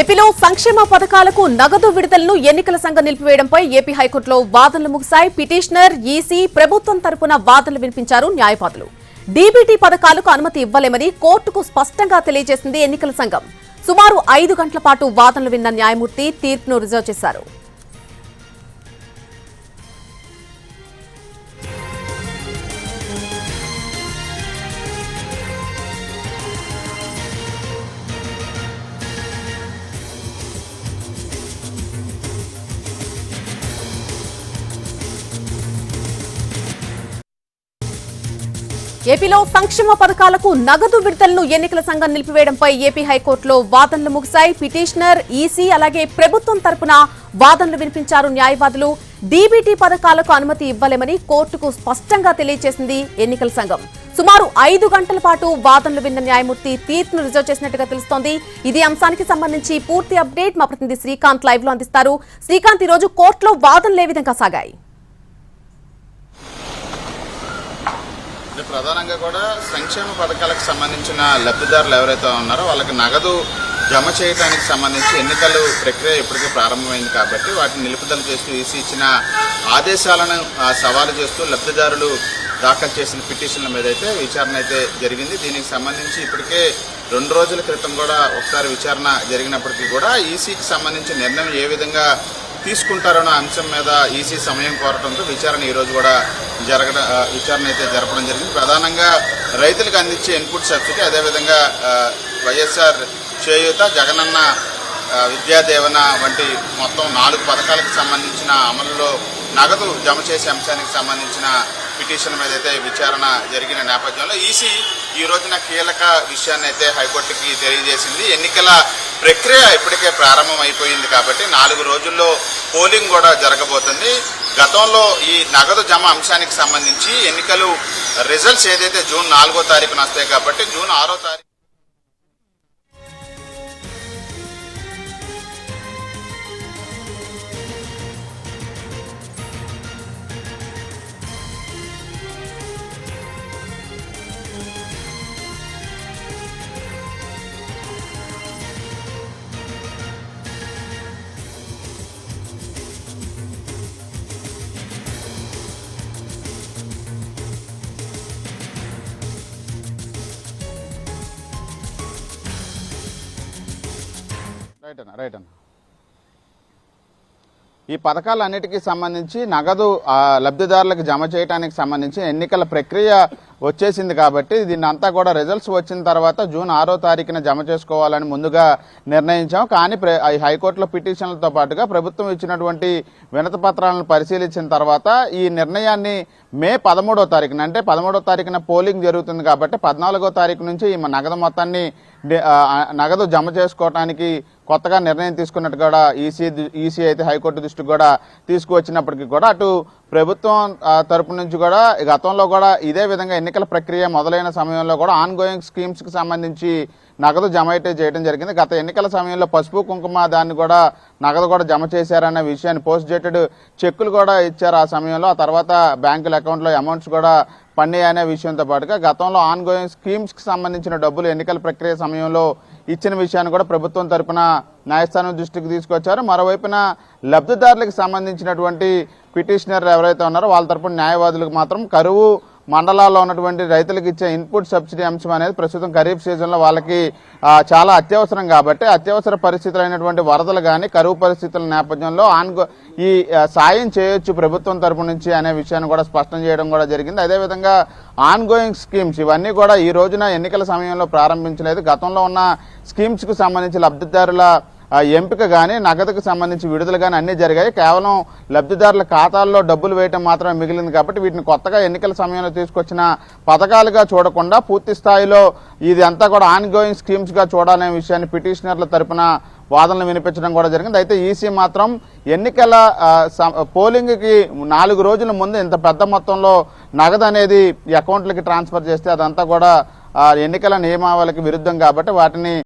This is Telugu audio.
ఏపీలో సంక్షేమ పథకాలకు నగదు విడుదలను ఎన్నికల సంఘం నిలిపివేయడంపై ఏపీ హైకోర్టులో వాదనలు ముగిశాయి. పిటిషనర్, ఈసీ, ప్రభుత్వం తరపున వాదనలు వినిపించారు న్యాయవాదులు. డీబీటీ పథకాలకు అనుమతి ఇవ్వలేమని కోర్టుకు స్పష్టంగా తెలియజేసింది ఎన్నికల సంఘం. సుమారు 5 గంటల పాటు వాదనలు విన్న న్యాయమూర్తి తీర్పును రిజర్వ్ చేశారు. ఏపీలో సంక్షేమ పథకాలకు నగదు విడుదలను ఎన్నికల సంఘం నిలిపివేయడంపై ఏపీ హైకోర్టులో వాదనలు ముగిశాయి. పిటిషనర్, ఈసీ అలాగే ప్రభుత్వం తరపున వాదనలు వినిపించారు న్యాయవాదులు. డీబీటీ పథకాలకు అనుమతి ఇవ్వలేమని కోర్టుకు స్పష్టంగా తెలియజేసింది ఎన్నికల సంఘం. సుమారు 5 గంటల పాటు వాదనలు విన్న న్యాయమూర్తి తీర్పును రిజర్వ్ చేసినట్టుగా తెలుస్తోంది. ఇదే అంశానికి సంబంధించి పూర్తి అప్డేట్ మా ప్రతినిధి శ్రీకాంత్ లైవ్ లో అందిస్తారు. శ్రీకాంత్, ఈ రోజు కోర్టులో వాదనలు ఏ విధంగా సాగాయి? ప్రధానంగా కూడా సంక్షేమ పథకాలకు సంబంధించిన లబ్ధిదారులు ఎవరైతే ఉన్నారో వాళ్ళకి నగదు జమ చేయడానికి సంబంధించి ఎన్నికల ప్రక్రియ ఇప్పటికే ప్రారంభమైంది కాబట్టి వాటిని నిలుపుదల చేస్తూ ఈసీ ఇచ్చిన ఆదేశాలను సవాలు చేస్తూ లబ్ధిదారులు దాఖలు చేసిన పిటిషన్ల మీద అయితే విచారణ అయితే జరిగింది. దీనికి సంబంధించి ఇప్పటికే 2 రోజుల క్రితం కూడా ఒకసారి విచారణ జరిగినప్పటికీ కూడా ఈసీకి సంబంధించి నిర్ణయం ఏ విధంగా తీసుకుంటారన్న అంశం మీద ఈసీ సమయం కోరడంతో విచారణ ఈరోజు కూడా విచారణ అయితే జరపడం జరిగింది. ప్రధానంగా రైతులకు అందించే ఇన్పుట్ సబ్సిడీ, అదేవిధంగా వైఎస్ఆర్ చేయూత, జగనన్న విద్యా దీవెన వంటి మొత్తం 4 పథకాలకు సంబంధించిన అమలులో నగదు జమ చేసే అంశానికి సంబంధించిన పిటిషన్ మీద అయితే విచారణ జరిగిన నేపథ్యంలో ఈసీ ఈ రోజున కీలక విషయాన్ని అయితే హైకోర్టుకి తెలియజేసింది. ఎన్నికల ప్రక్రియ ఇప్పటికే ప్రారంభం అయిపోయింది కాబట్టి 4 రోజుల్లో పోలింగ్ కూడా జరగబోతుంది. గతంలో ఈ నగదు జమ అంశానికి సంబంధించి ఎన్నికలు రిజల్ట్స్ ఏదైతే జూన్ 4వ తారీఖున వస్తాయి కాబట్టి జూన్ 6వ తారీఖు రైట్ అన్న ఈ పథకాలన్నిటికీ సంబంధించి నగదు లబ్ధిదారులకు జమ చేయడానికి సంబంధించి ఎన్నికల ప్రక్రియ వచ్చేసింది కాబట్టి దీన్ని అంతా కూడా రిజల్ట్స్ వచ్చిన తర్వాత జూన్ 6వ తారీఖున జమ చేసుకోవాలని ముందుగా నిర్ణయించాం. కానీ హైకోర్టులో పిటిషన్లతో పాటుగా ప్రభుత్వం ఇచ్చినటువంటి వినతి పత్రాలను పరిశీలించిన తర్వాత ఈ నిర్ణయాన్ని మే 13వ తారీఖున, అంటే 13వ తారీఖున పోలింగ్ జరుగుతుంది కాబట్టి 14వ తారీఖు నుంచి ఈ నగదు జమ చేసుకోవడానికి కొత్తగా నిర్ణయం తీసుకున్నట్టు కూడా ఈసీ అయితే హైకోర్టు దృష్టికి కూడా తీసుకువచ్చినప్పటికీ కూడా అటు ప్రభుత్వం తరపు నుంచి కూడా గతంలో కూడా ఇదే విధంగా ఎన్నికల ప్రక్రియ మొదలైన సమయంలో కూడా ఆన్ గోయింగ్ స్కీమ్స్ కి సంబంధించి నగదు జమ అయితే చేయడం జరిగింది. గత ఎన్నికల సమయంలో పసుపు కుంకుమ దాన్ని కూడా నగదు కూడా జమ చేశారన్న విషయాన్ని పోస్ట్ డేటెడ్ చెక్కులు కూడా ఇచ్చారు ఆ సమయంలో. ఆ తర్వాత బ్యాంకుల అకౌంట్లో అమౌంట్స్ కూడా పన్నాయి అనే విషయంతో పాటుగా గతంలో ఆన్ గోయింగ్ స్కీమ్స్ కి సంబంధించిన డబ్బులు ఎన్నికల ప్రక్రియ సమయంలో ఇచ్చిన విషయాన్ని కూడా ప్రభుత్వం తరపున న్యాయస్థానం దృష్టికి తీసుకొచ్చారు. మరోవైపున లబ్ధిదారులకు సంబంధించినటువంటి పిటిషనర్ ఎవరైతే ఉన్నారో వాళ్ళ తరపున న్యాయవాదులకు మాత్రం కరువు మండలాల్లో ఉన్నటువంటి రైతులకు ఇచ్చే ఇన్పుట్ సబ్సిడీ అంశం అనేది ప్రస్తుతం ఖరీఫ్ సీజన్లో వాళ్ళకి చాలా అత్యవసరం కాబట్టి అత్యవసర పరిస్థితులు అయినటువంటి వరదలు కానీ కరువు పరిస్థితుల నేపథ్యంలో ఈ సాయం చేయొచ్చు ప్రభుత్వం తరపు నుంచి అనే విషయాన్ని కూడా స్పష్టం చేయడం కూడా జరిగింది. అదేవిధంగా ఆన్ గోయింగ్ స్కీమ్స్ ఇవన్నీ కూడా ఈ రోజున ఎన్నికల సమయంలో ప్రారంభించలేదు. గతంలో ఉన్న స్కీమ్స్ కు సంబంధించి లబ్ధిదారుల ఎంపిక కానీ నగదుకు సంబంధించి విడుదల కానీ అన్నీ జరిగాయి. కేవలం లబ్ధిదారుల ఖాతాల్లో డబ్బులు వేయటం మాత్రమే మిగిలింది కాబట్టి వీటిని కొత్తగా ఎన్నికల సమయంలో తీసుకొచ్చిన పథకాలుగా చూడకుండా పూర్తి స్థాయిలో ఇది అంతా కూడా ఆన్ గోయింగ్ స్కీమ్స్ గా చూడాలనే విషయాన్ని పిటిషనర్ల తరపున వాదనలు వినిపించడం కూడా జరిగింది. అయితే ఈసీ మాత్రం ఎన్నికల పోలింగ్ కి 4 రోజుల ముందు ఇంత పెద్ద మొత్తంలో నగదు అనేది అకౌంట్లకి ట్రాన్స్ఫర్ చేస్తే అదంతా కూడా ఎన్నికల నియమావళికి విరుద్ధం కాబట్టి వాటిని